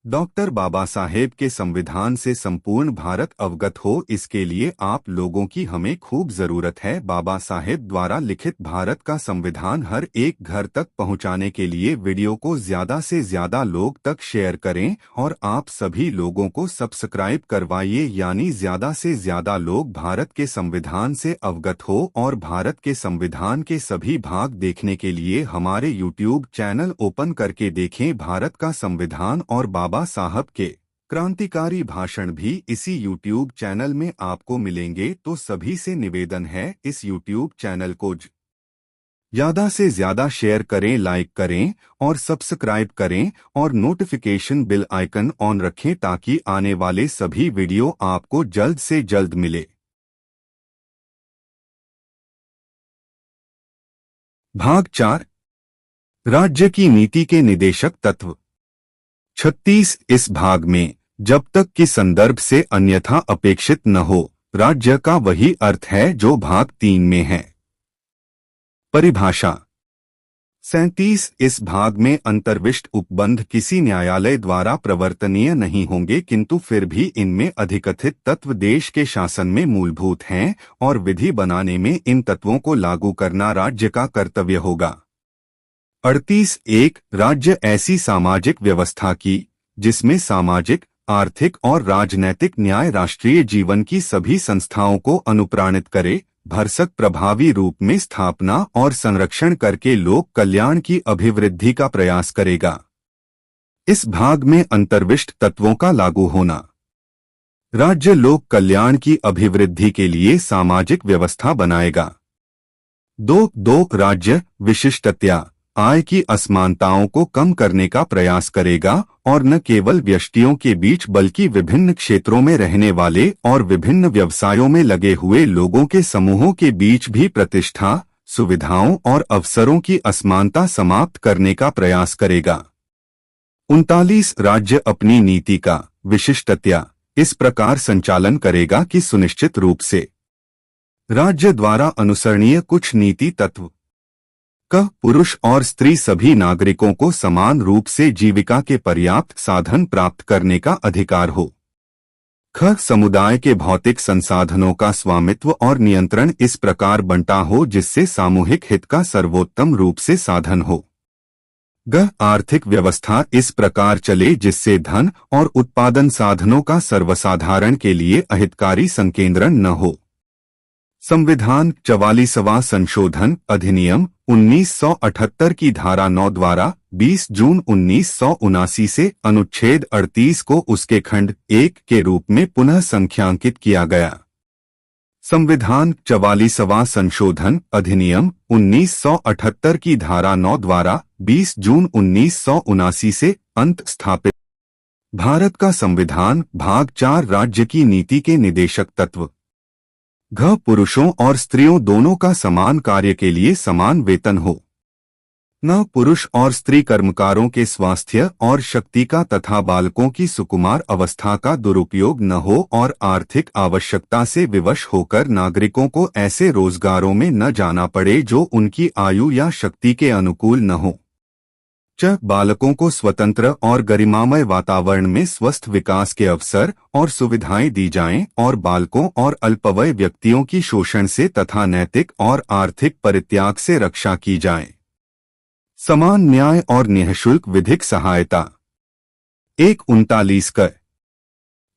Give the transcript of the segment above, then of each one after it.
Doctor Baba Saheb के संविधान से संपूर्ण भारत अवगत हो, इसके लिए आप लोगों की हमें खूब जरूरत है। बाबा साहेब द्वारा लिखित भारत का संविधान हर एक घर तक पहुंचाने के लिए वीडियो को ज्यादा से ज्यादा लोग तक शेयर करें और आप सभी लोगों को सब्सक्राइब करवाइए, यानी ज्यादा से ज्यादा लोग भारत के संविधान से अवगत हो। और भारत के संविधान के सभी भाग देखने के लिए हमारे YouTube चैनल ओपन करके देखें। भारत का संविधान और बाबा साहब के क्रांतिकारी भाषण भी इसी YouTube चैनल में आपको मिलेंगे। तो सभी से निवेदन है, इस YouTube चैनल को ज्यादा से ज्यादा शेयर करें, लाइक करें और सब्सक्राइब करें और नोटिफिकेशन बिल आइकन ऑन रखें ताकि आने वाले सभी वीडियो आपको जल्द से जल्द मिले। भाग 4, राज्य की नीति के निदेशक तत्व। 36। इस भाग में जब तक कि संदर्भ से अन्यथा अपेक्षित न हो, राज्य का वही अर्थ है जो भाग 3 में है। परिभाषा। 37। इस भाग में अंतर्विष्ट उपबंध किसी न्यायालय द्वारा प्रवर्तनीय नहीं होंगे, किंतु फिर भी इनमें अधिकथित तत्व देश के शासन में मूलभूत हैं और विधि बनाने में इन तत्वों को लागू करना राज्य का कर्तव्य होगा। 38। एक राज्य ऐसी सामाजिक व्यवस्था की जिसमें सामाजिक, आर्थिक और राजनैतिक न्याय राष्ट्रीय जीवन की सभी संस्थाओं को अनुप्राणित करे, भरसक प्रभावी रूप में स्थापना और संरक्षण करके लोक कल्याण की अभिवृद्धि का प्रयास करेगा। इस भाग में अंतर्विष्ट तत्वों का लागू होना। राज्य लोक कल्याण की अभिवृद्धि के लिए सामाजिक व्यवस्था बनाएगा। 2 राज्य विशिष्टतया आय की असमानताओं को कम करने का प्रयास करेगा और न केवल व्यष्टियों के बीच बल्कि विभिन्न क्षेत्रों में रहने वाले और विभिन्न व्यवसायों में लगे हुए लोगों के समूहों के बीच भी प्रतिष्ठा, सुविधाओं और अवसरों की असमानता समाप्त करने का प्रयास करेगा। 39 राज्य अपनी नीति का विशिष्टतया इस प्रकार संचालन करेगा कि सुनिश्चित रूप से राज्य द्वारा अनुसरणीय कुछ नीति तत्व पुरुष और स्त्री सभी नागरिकों को समान रूप से जीविका के पर्याप्त साधन प्राप्त करने का अधिकार हो। समुदाय के भौतिक संसाधनों का स्वामित्व और नियंत्रण इस प्रकार बंटा हो जिससे सामूहिक हित का सर्वोत्तम रूप से साधन हो। आर्थिक व्यवस्था इस प्रकार चले जिससे धन और उत्पादन साधनों का सर्वसाधारण के लिए अहितकारी संकेंद्रण न हो। संविधान 44वां संशोधन अधिनियम 1978 की धारा 9 द्वारा 20 जून 1979 से अनुच्छेद 38 को उसके खंड 1 के रूप में पुनः संख्यांकित किया गया। संविधान 44वां संशोधन अधिनियम 1978 की धारा 9 द्वारा 20 जून 1979 से अंत स्थापित। भारत का संविधान भाग 4 राज्य की नीति के निदेशक तत्व। पुरुषों और स्त्रियों दोनों का समान कार्य के लिए समान वेतन हो। पुरुष और स्त्री कर्मकारों के स्वास्थ्य और शक्ति का तथा बालकों की सुकुमार अवस्था का दुरुपयोग न हो और आर्थिक आवश्यकता से विवश होकर नागरिकों को ऐसे रोजगारों में न जाना पड़े जो उनकी आयु या शक्ति के अनुकूल न हो। बालकों को स्वतंत्र और गरिमामय वातावरण में स्वस्थ विकास के अवसर और सुविधाएं दी जाएं और बालकों और अल्पवय व्यक्तियों की शोषण से तथा नैतिक और आर्थिक परित्याग से रक्षा की जाए। समान न्याय और निःशुल्क विधिक सहायता। 39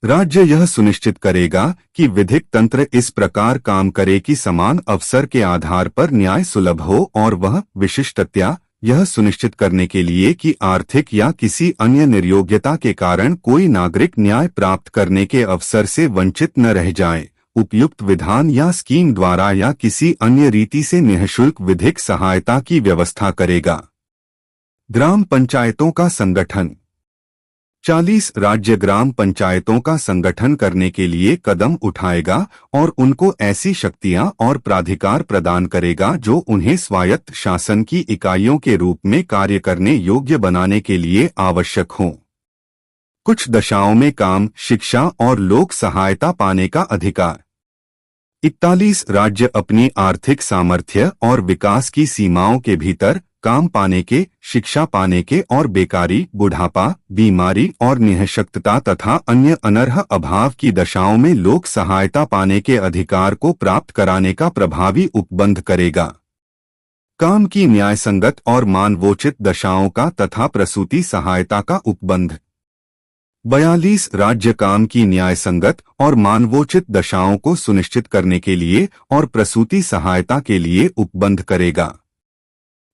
राज्य यह सुनिश्चित करेगा कि विधिक तंत्र इस प्रकार काम करे कि समान अवसर के आधार पर न्याय सुलभ हो और वह विशिष्टतया यह सुनिश्चित करने के लिए कि आर्थिक या किसी अन्य निर्योग्यता के कारण कोई नागरिक न्याय प्राप्त करने के अवसर से वंचित न रह जाए, उपयुक्त विधान या स्कीम द्वारा या किसी अन्य रीति से निःशुल्क विधिक सहायता की व्यवस्था करेगा। ग्राम पंचायतों का संगठन। 40 राज्य ग्राम पंचायतों का संगठन करने के लिए कदम उठाएगा और उनको ऐसी शक्तियां और प्राधिकार प्रदान करेगा जो उन्हें स्वायत्त शासन की इकाइयों के रूप में कार्य करने योग्य बनाने के लिए आवश्यक हों। कुछ दशाओं में काम, शिक्षा और लोक सहायता पाने का अधिकार। 41 राज्य अपनी आर्थिक सामर्थ्य और विकास की सीमाओं के भीतर काम पाने के, शिक्षा पाने के और बेकारी, बुढ़ापा, बीमारी और निःशक्तता तथा अन्य अनर्ह अभाव की दशाओं में लोक सहायता पाने के अधिकार को प्राप्त कराने का प्रभावी उपबंध करेगा। काम की न्यायसंगत और मानवोचित दशाओं का तथा प्रसूति सहायता का उपबंध। 42 राज्य काम की न्यायसंगत और मानवोचित दशाओं को सुनिश्चित करने के लिए और प्रसूति सहायता के लिए उपबंध करेगा।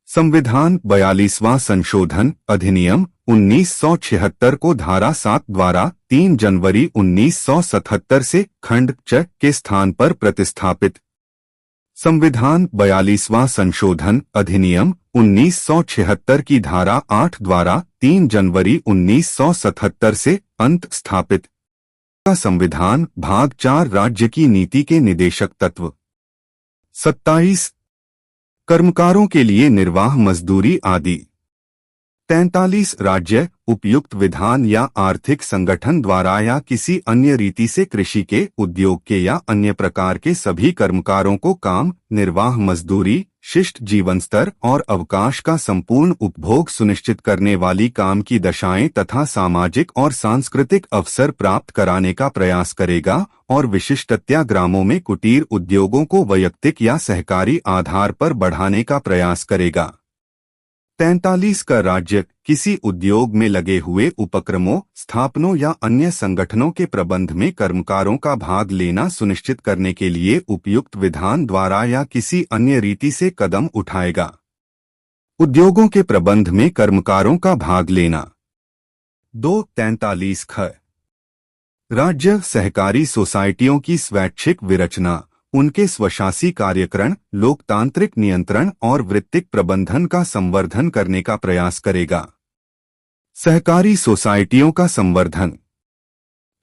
संविधान 42वां संशोधन अधिनियम 1976 को धारा 7 द्वारा 3 जनवरी 1977 से खंड च के स्थान पर प्रतिस्थापित। संविधान 42वां संशोधन अधिनियम 1976 की धारा 8 द्वारा 3 जनवरी 1977 से अंत स्थापित। का संविधान भाग 4 राज्य की नीति के निदेशक तत्व। 27 कर्मकारों के लिए निर्वाह मजदूरी आदि। 43 राज्य उपयुक्त विधान या आर्थिक संगठन द्वारा या किसी अन्य रीति से कृषि के, उद्योग के या अन्य प्रकार के सभी कर्मकारों को काम, निर्वाह मजदूरी, शिष्ट जीवन स्तर और अवकाश का संपूर्ण उपभोग सुनिश्चित करने वाली काम की दशाएं तथा सामाजिक और सांस्कृतिक अवसर प्राप्त कराने का प्रयास करेगा और विशिष्टतया ग्रामों में कुटीर उद्योगों को वैयक्तिक या सहकारी आधार पर बढ़ाने का प्रयास करेगा। 43 का राज्य किसी उद्योग में लगे हुए उपक्रमों, स्थापनों या अन्य संगठनों के प्रबंध में कर्मकारों का भाग लेना सुनिश्चित करने के लिए उपयुक्त विधान द्वारा या किसी अन्य रीति से कदम उठाएगा। उद्योगों के प्रबंध में कर्मकारों का भाग लेना। 43 ख राज्य सहकारी सोसाइटियों की स्वैच्छिक विरचना, उनके स्वशासी कार्यकरण, लोकतांत्रिक नियंत्रण और वृत्तिक प्रबंधन का संवर्धन करने का प्रयास करेगा। सहकारी सोसाइटियों का संवर्धन।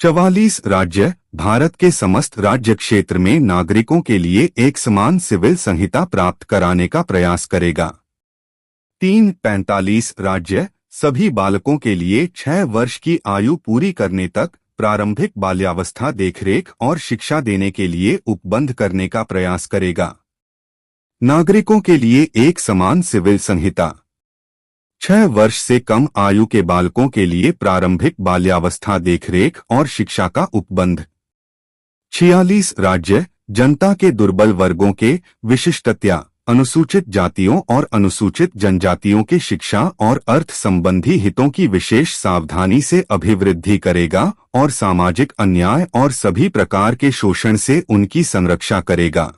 44 राज्य भारत के समस्त राज्य क्षेत्र में नागरिकों के लिए एक समान सिविल संहिता प्राप्त कराने का प्रयास करेगा। 45 राज्य सभी बालकों के लिए 6 वर्ष की आयु पूरी करने तक प्रारंभिक बाल्यावस्था देखरेख और शिक्षा देने के लिए उपबंध करने का प्रयास करेगा। नागरिकों के लिए एक समान सिविल संहिता। 6 वर्ष से कम आयु के बालकों के लिए प्रारंभिक बाल्यावस्था देखरेख और शिक्षा का उपबंध। 46 राज्य जनता के दुर्बल वर्गों के, विशिष्टतया अनुसूचित जातियों और अनुसूचित जनजातियों के शिक्षा और अर्थ संबंधी हितों की विशेष सावधानी से अभिवृद्धि करेगा और सामाजिक अन्याय और सभी प्रकार के शोषण से उनकी संरक्षा करेगा।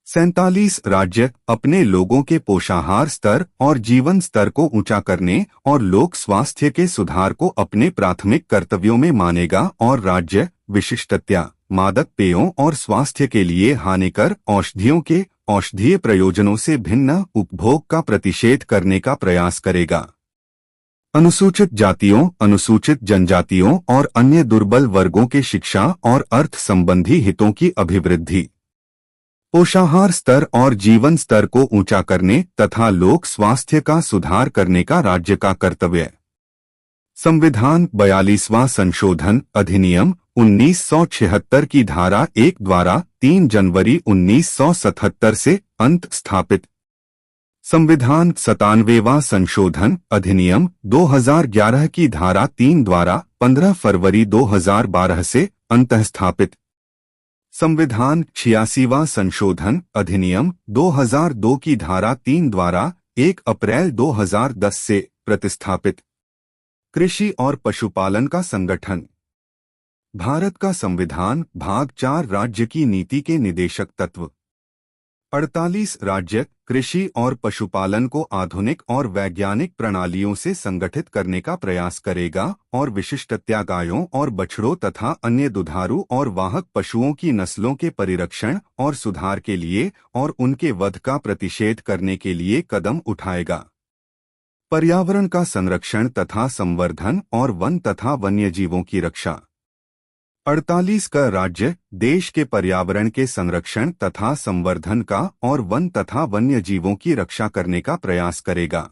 47 राज्य अपने लोगों के पोषाहार स्तर और जीवन स्तर को ऊंचा करने और लोक स्वास्थ्य के सुधार को अपने प्राथमिक कर्तव्यों में मानेगा और राज्य विशिष्टतया मादक पेयों और स्वास्थ्य के लिए हानिकर औषधियों के औषधीय प्रयोजनों से भिन्न उपभोग का प्रतिषेध करने का प्रयास करेगा। अनुसूचित जातियों, अनुसूचित जनजातियों और अन्य दुर्बल वर्गों के शिक्षा और अर्थ संबंधी हितों की अभिवृद्धि, पोषाहार स्तर और जीवन स्तर को ऊंचा करने तथा लोक स्वास्थ्य का सुधार करने का राज्य का कर्तव्य। संविधान 42वां संशोधन अधिनियम 1976 की धारा 1 द्वारा 3 जनवरी 1977 से अंत स्थापित। संविधान 97वां संशोधन अधिनियम 2011 की धारा 3 द्वारा 15 फरवरी 2012 से अंत स्थापित। संविधान 86वां संशोधन अधिनियम 2002 की धारा 3 द्वारा 1 अप्रैल 2010 से प्रतिस्थापित। कृषि और पशुपालन का संगठन। भारत का संविधान भाग 4 राज्य की नीति के निदेशक तत्व। 48 राज्य कृषि और पशुपालन को आधुनिक और वैज्ञानिक प्रणालियों से संगठित करने का प्रयास करेगा और विशिष्टतया गायों और बछड़ों तथा अन्य दुधारू और वाहक पशुओं की नस्लों के परिरक्षण और सुधार के लिए और उनके वध का प्रतिषेध करने के लिए कदम उठाएगा। पर्यावरण का संरक्षण तथा संवर्धन और वन तथा वन्यजीवों की रक्षा। 48 का राज्य देश के पर्यावरण के संरक्षण तथा संवर्धन का और वन तथा वन्यजीवों की रक्षा करने का प्रयास करेगा।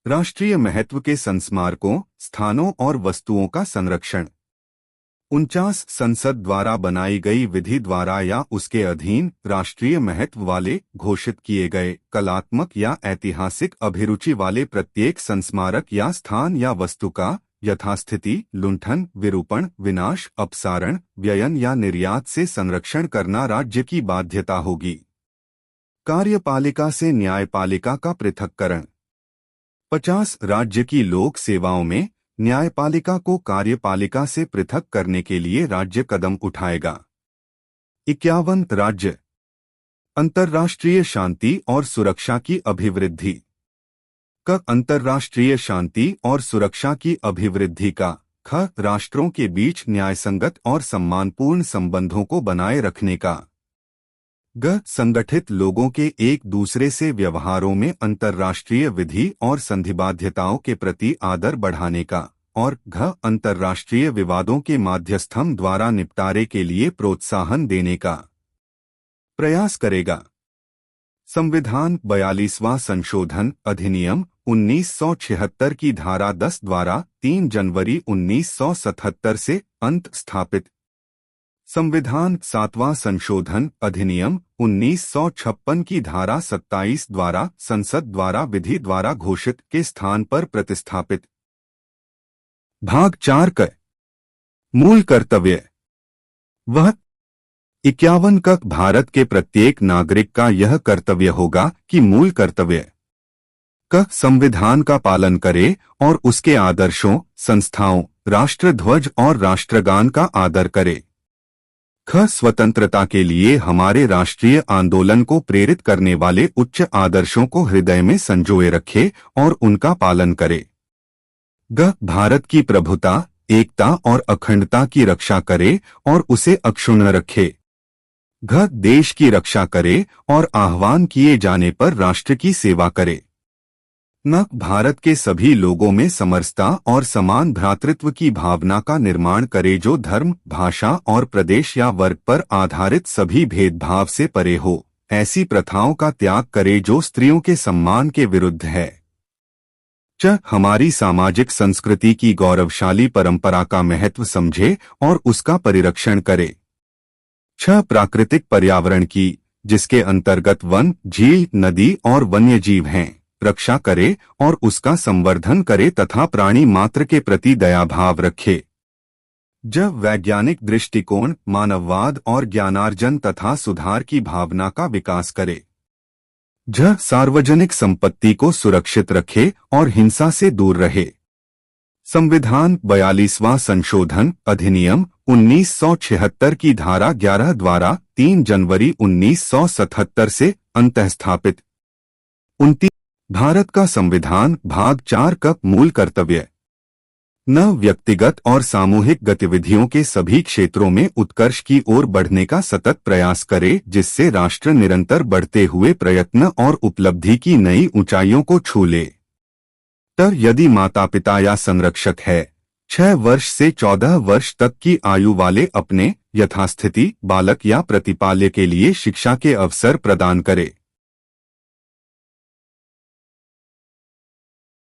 राष्ट्रीय महत्व के संस्मारकों, स्थानों और वस्तुओं का संरक्षण। 49 संसद द्वारा बनाई गई विधि द्वारा या उसके अधीन राष्ट्रीय महत्व वाले घोषित किए गए कलात्मक या ऐतिहासिक अभिरुचि वाले प्रत्येक संस्मारक या स्थान या वस्तु का यथास्थिति लुंठन विरूपण विनाश अपसारण व्ययन या निर्यात से संरक्षण करना राज्य की बाध्यता होगी। कार्यपालिका से न्यायपालिका का पृथक्करण। 50 राज्य की लोक सेवाओं में न्यायपालिका को कार्यपालिका से पृथक करने के लिए राज्य कदम उठाएगा। 51 राज्य अंतर्राष्ट्रीय शांति और सुरक्षा की अभिवृद्धि। क अंतर्राष्ट्रीय शांति और सुरक्षा की अभिवृद्धि का। ख राष्ट्रों के बीच न्यायसंगत और सम्मानपूर्ण संबंधों को बनाए रखने का। ग संगठित लोगों के एक दूसरे से व्यवहारों में अंतर्राष्ट्रीय विधि और संधिबाध्यताओं के प्रति आदर बढ़ाने का। और घ अंतर्राष्ट्रीय विवादों के माध्यस्थम द्वारा निपटारे के लिए प्रोत्साहन देने का प्रयास करेगा। संविधान 42वां संशोधन अधिनियम 1976 की धारा 10 द्वारा 3 जनवरी 1977 से अंत स्थापित। संविधान 7वां संशोधन अधिनियम 1956 की धारा 27 द्वारा संसद द्वारा विधि द्वारा घोषित के स्थान पर प्रतिस्थापित। भाग 4 क मूल कर्तव्य। वह 51 क भारत के प्रत्येक नागरिक का यह कर्तव्य होगा कि मूल कर्तव्य क संविधान का पालन करे और उसके आदर्शों संस्थाओं राष्ट्रध्वज और राष्ट्रगान का आदर करे। ख स्वतंत्रता के लिए हमारे राष्ट्रीय आंदोलन को प्रेरित करने वाले उच्च आदर्शों को हृदय में संजोए रखे और उनका पालन करे। ग भारत की प्रभुता एकता और अखंडता की रक्षा करे और उसे अक्षुण्ण रखे। घ देश की रक्षा करे और आह्वान किए जाने पर राष्ट्र की सेवा करे। न भारत के सभी लोगों में समरसता और समान भ्रातृत्व की भावना का निर्माण करे जो धर्म भाषा और प्रदेश या वर्ग पर आधारित सभी भेदभाव से परे हो। ऐसी प्रथाओं का त्याग करे जो स्त्रियों के सम्मान के विरुद्ध है। च हमारी सामाजिक संस्कृति की गौरवशाली परंपरा का महत्व समझे और उसका परिरक्षण करे। छ प्राकृतिक पर्यावरण की जिसके अंतर्गत वन झील नदी और वन्य जीव हैं रक्षा करे और उसका संवर्धन करे तथा प्राणी मात्र के प्रति दयाभाव रखे। जब वैज्ञानिक दृष्टिकोण मानववाद और ज्ञानार्जन तथा सुधार की भावना का विकास करे। झ सार्वजनिक संपत्ति को सुरक्षित रखे और हिंसा से दूर रहे। संविधान 42वां संशोधन अधिनियम 1976 की धारा 11 द्वारा 3 जनवरी 1977 से अंतःस्थापित। 29 भारत का संविधान भाग 4 का मूल कर्तव्य। न व्यक्तिगत और सामूहिक गतिविधियों के सभी क्षेत्रों में उत्कर्ष की ओर बढ़ने का सतत प्रयास करे जिससे राष्ट्र निरंतर बढ़ते हुए प्रयत्न और उपलब्धि की नई ऊंचाइयों को छू ले। तर यदि माता पिता या संरक्षक है 6 वर्ष से 14 वर्ष तक की आयु वाले अपने यथास्थिति बालक या प्रतिपाल्य के लिए शिक्षा के अवसर प्रदान करे।